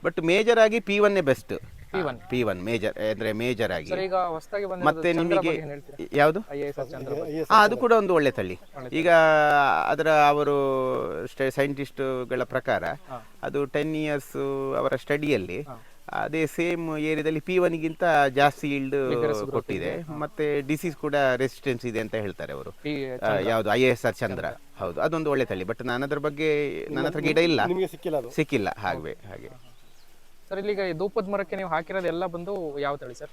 But major ಆಗಿ P1 best. P1 major ಅಂದ್ರೆ major ಆಗಿ. ಮತ್ತೆ ನಿಮಗೆ ಯಾವುದು ಅದು ಕೂಡ ಒಂದು ಒಳ್ಳೆ ತಳಿ. ಈಗ ಅದರ ಅವರು ಸೈಂಟಿಸ್ಟ್ಗಳ ಪ್ರಕಾರ ಅದು 10 ಇಯರ್ಸ್ ಅವರ ಸ್ಟಡಿಯಲ್ಲಿ ಅದೇ ಸೇಮ್ ಏರಿಯಾದಲ್ಲಿ P1ಗಿಂತ ಜಾಸ್ತಿ ಈಲ್ಡ್ ಕೊಟ್ಟಿದೆ. ಮತ್ತೆ ಡಿಸೀಸ್ ಕೂಡ ರೆಸಿಸ್ಟೆನ್ಸ್ ಇದೆ ಅಂತ ಹೇಳ್ತಾರೆ ಅವರು. ಯಾವುದು ISR ಚಂದ್ರ, ಹೌದು ಅದೊಂದು ಒಳ್ಳೆ ತಳಿ. ಬಟ್ ನಾನು ಅದ್ರ ಬಗ್ಗೆ ನನ್ನ ಹತ್ರ ಗಿಡ ಇಲ್ಲ, ಸಿಕ್ಕಿಲ್ಲ ಹಾಗೆ. ಸರ್ ಇಲ್ಲಿಗ ಧೂಪದ ಮರಕ್ಕೆ ನೀವು ಹಾಕಿರೋದು ಎಲ್ಲ ಬಂದು ಯಾವ ತಳಿ ಸರ್?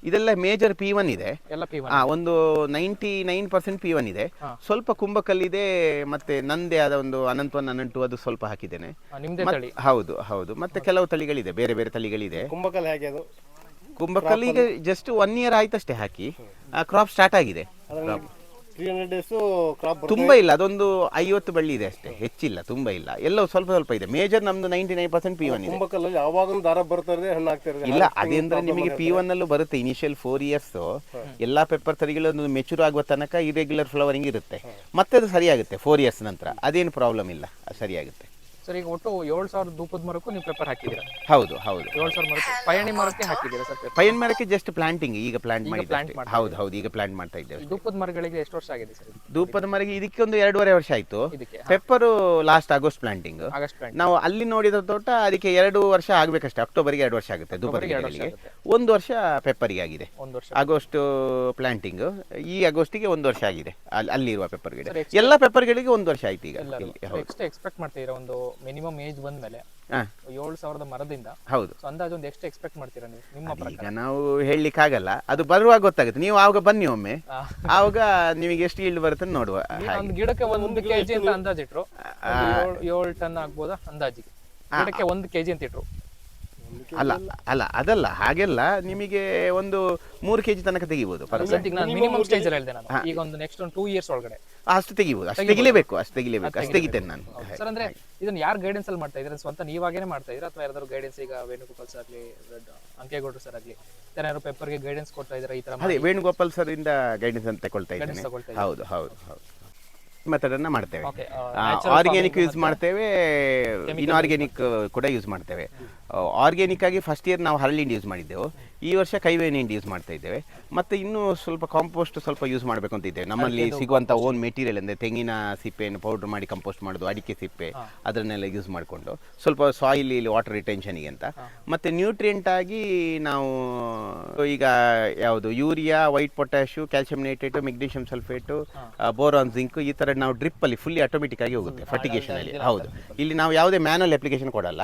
ಇದೆಲ್ಲ ಮೇಜರ್ P1 ಇದೆ, ಎಲ್ಲ P1. ಒಂದು 99% P1 ಇದೆ. ಸ್ವಲ್ಪ ಕುಂಭಕಲ್ಲಿದೆ, ಮತ್ತೆ ನಂದೇ ಆದ ಒಂದು ಅನಂತ ಅದು ಸ್ವಲ್ಪ ಹಾಕಿದ್ದೇನೆ. ಹೌದು. ಮತ್ತೆ ಕೆಲವು ತಳಿಗಳಿದೆ, ಬೇರೆ ಬೇರೆ ತಳಿಗಳಿದೆ. ಕುಂಭಕಲ್ಲಿ ಈಗ ಜಸ್ಟ್ 1 ಇಯರ್ ಆಯ್ತಷ್ಟೇ ಹಾಕಿ, ಕ್ರಾಪ್ ಸ್ಟಾರ್ಟ್ ಆಗಿದೆ. 300 days ಕ್ರಾಪ್ ತುಂಬಾ ಇಲ್ಲ, ಅದೊಂದು 50 ಬಳ್ಳಿ ಇದೆ ಅಷ್ಟೇ, ಹೆಚ್ಚಿಲ್ಲ, ತುಂಬಾ ಇಲ್ಲ, ಎಲ್ಲವೂ ಸ್ವಲ್ಪ ಇದೆ. ಮೇಜರ್ ನಮ್ದು 99% P1 ಇದೆ. ಕುಂಭಕಲ್ಲಲ್ಲಿ ಯಾವಾಗ ದಾರ ಬರ್ತಾರೆ ಹಣ್ಣು ಆಗ್ತಿರ್ತದೆ. ಇಲ್ಲ, ಅದೇಂದ್ರೆ ನಿಮಗೆ P1 ಅಲ್ಲೂ ಬರುತ್ತೆ. ಇನಿಷಿಯಲ್ 4 years ಎಲ್ಲಾ ಪೆಪ್ಪರ್ ತಳಿಗಳು ಮೆಚೂರ್ ಆಗುವ ತನಕ ಇರೆಗ್ಯುಲರ್ ಫ್ಲವರಿಂಗ್ ಇರುತ್ತೆ, ಮತ್ತೆ ಅದು ಸರಿಯಾಗುತ್ತೆ 4 years ನಂತರ. ಅದೇನು ಪ್ರಾಬ್ಲಮ್ ಇಲ್ಲ, ಸರಿಯಾಗುತ್ತೆ. ಸರ್ ಈಗ ಒಟ್ಟು 7000 ಧೂಪದ ಮರಕ್ಕೂ ನೀವು ಪೆಪ್ಪರ್ ಹಾಕಿದ್ದೀರಾ? ಹೌದು 7000 ಮರಕ್ಕೆ. ಪಯಣಿ ಮರಕ್ಕೆ ಹಾಕಿದ್ದೀರಾ ಸರ್? ಪಯಣಿ ಮರಕ್ಕೆ ಜಸ್ಟ್ ಪ್ಲಾಂಟಿಂಗ್, ಈಗ ಪ್ಲಾಂಟ್ ಮಾಡಿದ್ದೀವಿ. ಹೌದು, ಈಗ ಪ್ಲಾಂಟ್ ಮಾಡ್ತಾ ಇದ್ದೇವೆ. ಧೂಪದ ಮರಗಳಿಗೆ ಎಷ್ಟು ವರ್ಷ ಆಗಿದೆ ಸರ್? ಧೂಪದ ಮರಗೆ ಇದಕ್ಕೆ ಒಂದು 2.5 ವರ್ಷ ಆಯ್ತು. Pepper last August planting. ನಾವು ಅಲ್ಲಿ ನೋಡಿದ ತೋಟ ಅದಕ್ಕೆ 2 ವರ್ಷ ಆಗ್ಬೇಕಷ್ಟೇ. ಅಕ್ಟೋಬರ್ಗೆ 2 ವರ್ಷ ಆಗುತ್ತೆ ಧೂಪದ ಗಿಡಗಳಿಗೆ. 1 ವರ್ಷ ಪೆಪ್ಪರಿಗೆ ಆಗಿದೆ. ಆಗಸ್ಟ್ ಪ್ಲಾಂಟಿಂಗ್, ಈ ಆಗಸ್ಟಿಗೆ 1 ವರ್ಷ ಆಗಿದೆ ಅಲ್ಲಿರುವ ಪೆಪ್ಪರ್ ಗಿಡ. ಎಲ್ಲ ಪೆಪ್ಪರ್ ಗಿಡಕ್ಕೆ 1 ವರ್ಷ ಆಯ್ತು ಈಗ. ಎಕ್ಸ್ಪೆಕ್ಟ್ ಮಾಡ್ತೀರಾ ಒಂದು ಮಿನಿಮಮ್ ಏಜ್ ಬಂದ್ಮೇಲೆ 7000 ಮರದಿಂದ? ಹೌದು. ಅಂದಾಜು ಒಂದು ಎಷ್ಟು ಎಕ್ಸ್ಪೆಕ್ಟ್ ಮಾಡ್ತೀರಾ ನೀವು ನಿಮ್ಮ ಪ್ರಕಾರ? ಈಗ ನಾವು ಹೇಳಲಿಕ್ಕೆ ಆಗಲ್ಲ, ಅದು ಬರುವಾಗ ಗೊತ್ತಾಗುತ್ತೆ. ನೀವು ಆವಾಗ ಬನ್ನಿ ಒಮ್ಮೆ, ಆವಾಗ ನಿಮಗೆ ಎಷ್ಟು ಈಲ್ಡ್ ಬರುತ್ತೆ ನೋಡುವ. ಒಂದು ಗಿಡಕ್ಕೆ 1 kg ಅಂತ ಅಂದಾಜಿಟ್ರು 7 ಟನ್ ಆಗ್ಬೋದಾ ಅಂದಾಜಿಗೆ? ಗಿಡಕ್ಕೆ 1 kg ಅಂತ ಇಟ್ರು? ಅದಲ್ಲ ಹಾಗೆಲ್ಲ, ನಿಮಗೆ ಒಂದು 3 kg ತನಕ ತೆಗಿಬಹುದು. ಮಿನಿಮಮ್ ಸ್ಟೇಜ್ ಅಲ್ಲಿ ಹೇಳಿದೆ ನಾನು. ಈಗ ಒಂದು ನೆಕ್ಸ್ಟ್ 2 years ಒಳಗಡೆ ಅಷ್ಟು ತೆಗಿಬಹುದು, ಅಷ್ಟು ತೆಗಿಲೇಬೇಕು, ಅಷ್ಟು ತೆಗಿತೇನೆ ನಾನು. ಸರ್ ಅಂದ್ರೆ ಇದನ್ನ ಯಾರು ಗೈಡೆನ್ಸ್ ಅಲ್ಲಿ ಮಾಡ್ತಾ ಇದ್ರೆ? ಸ್ವಂತ ನೀವಾಗೇನೆ ಮಾಡ್ತಾ ಇದ್ರೆ ಅಥವಾ ಯಾರಾದ್ರೂ ಗೈಡೆನ್ಸ್? ಈಗ ವೇಣುಗೋಪಾಲ್ ಸರ್ ಆಗ್ಲಿ, ಅಂಕೇಗೌಡರು ಸರ್ ಆಗ್ಲಿ, ಯಾರು ಪೇಪರ್ಗೆ ಗೈಡೆನ್ಸ್ ಕೊಡ್ತಾ ಇದ್ರೆ ಈ ತರ? ಅದೇ ವೇಣುಗೋಪಾಲ್ ಸರ್ ಇಂದ ಗೈಡೆನ್ಸ್ ಅಂತ ತಗೊಳ್ತಾ ಇದ್ದೇನೆ. ಹೌದು ಮೆಥಡ್ ಅನ್ನ ಮಾಡ್ತೇವೆ. ಆರ್ಗ್ಯಾನಿಕ್ ಯೂಸ್ ಮಾಡ್ತೇವೆ, ಇನ್ಆರ್ಗ್ಯಾನಿಕ್ ಕೂಡ ಯೂಸ್ ಮಾಡ್ತೇವೆ. ಆರ್ಗ್ಯಾನಿಕ್ ಆಗಿ ಫಸ್ಟ್ ಇಯರ್ ನಾವು ಹರಳಿಂಡಿ ಯೂಸ್ ಮಾಡಿದ್ದೆವು, ಈ ವರ್ಷ ಕೈವೇನ್ ಹಿಂಡಿ ಯೂಸ್ ಮಾಡ್ತಾ ಇದ್ದೇವೆ. ಮತ್ತೆ ಇನ್ನು ಸ್ವಲ್ಪ ಕಾಂಪೋಸ್ಟ್ ಸ್ವಲ್ಪ ಯೂಸ್ ಮಾಡಬೇಕು ಅಂತ ಇದ್ದೇವೆ. ನಮ್ಮಲ್ಲಿ ಸಿಗುವಂತ ಓನ್ ಮೆಟೀರಿಯಲ್ ಅಂದ್ರೆ ತೆಂಗಿನ ಸಿಪ್ಪೆಯನ್ನು ಪೌಡರ್ ಮಾಡಿ ಕಂಪೋಸ್ಟ್ ಮಾಡೋದು, ಅಡಿಕೆ ಸಿಪ್ಪೆ ಅದನ್ನೆಲ್ಲ ಯೂಸ್ ಮಾಡಿಕೊಂಡು ಸ್ವಲ್ಪ ಸಾಯಿಲ್ ಇಲ್ಲಿ ವಾಟರ್ ರಿಟೆನ್ಷನ್ಗೆ ಅಂತ. ಮತ್ತೆ ನ್ಯೂಟ್ರಿಯೆಂಟ್ ಆಗಿ ನಾವು ಈಗ ಯಾವುದು urea, white potash, calcium nitrate, magnesium sulphate, boron, zinc ಈ ತರ ನಾವು ಡ್ರಿಪ್ ಅಲ್ಲಿ ಫುಲ್ಲಿ ಆಟೋಮೆಟಿಕ್ ಆಗಿ ಹೋಗುತ್ತೆ ಫರ್ಟಿಗೇಷನ್ ಅಲ್ಲಿ. ಹೌದು, ಇಲ್ಲಿ ನಾವು ಯಾವುದೇ ಮ್ಯಾನುವಲ್ ಅಪ್ಲಿಕೇಶನ್ ಕೊಡಲ್ಲ.